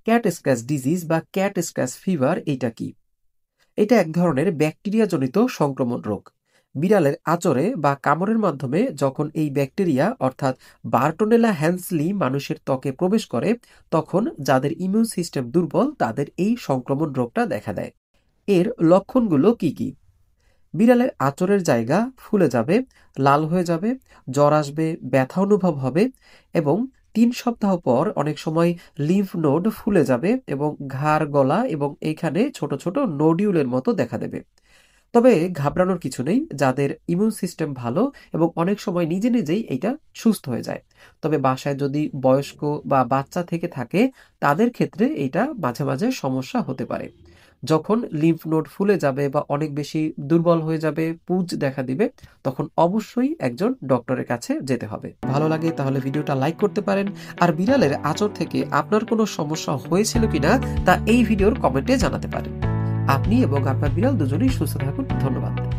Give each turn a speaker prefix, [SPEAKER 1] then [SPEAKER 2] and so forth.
[SPEAKER 1] Cat scratch disease বা cat scratch fever এটা কি? এটা এক ধরনের ব্যাকটেরিয়া জনিত সংক্রমণ রোগ। বিড়ালের আচরে বা কামড়ের মাধ্যমে যখন এই ব্যাকটেরিয়া অর্থাৎ বার্টোনেলা হ্যান্সলি মানুষের ত্বকে প্রবেশ করে, তখন যাদের ইমিউন সিস্টেম দুর্বল তাদের এই সংক্রমণ রোগটা দেখা দেয়। এর লক্ষণগুলো কি কি? বিড়ালের আঁচড়ের জায়গা ফুলে যাবে, লাল হয়ে যাবে, জ্বর আসবে, ব্যথা অনুভব হবে এবং ৩ সপ্তাহ পর অনেক সময় লিম্ফ নোড ফুলে যাবে এবং ঘাড়, গলা এবং এইখানে ছোট ছোট নোডিউলের মতো দেখা দেবে। তবে ঘাবড়ানোর কিছু নেই, যাদের ইমিউন সিস্টেম ভালো এবং অনেক সময় নিজে নিজেই এটা সুস্থ হয়ে যায়। তবে বাসায় যদি বয়স্ক বা বাচ্চা থেকে থাকে, তাদের ক্ষেত্রে এটা মাঝে মাঝে সমস্যা হতে পারে। যখন লিম্ফ নোড ফুলে যাবে বা অনেক বেশি দুর্বল হয়ে যাবে, পুঁজ দেখা দিবে, তখন অবশ্যই একজন ডক্টরের কাছে যেতে হবে। ভালো লাগে তাহলে ভিডিওটা লাইক করতে পারেন। আর বিড়ালের আঁচড় থেকে আপনার কোনো সমস্যা হয়েছিল কিনা তা এই ভিডিওর কমেন্টে জানাতে পারেন। আপনি এবং আপনার বিড়াল দুজনেই সুস্থ থাকুন। ধন্যবাদ।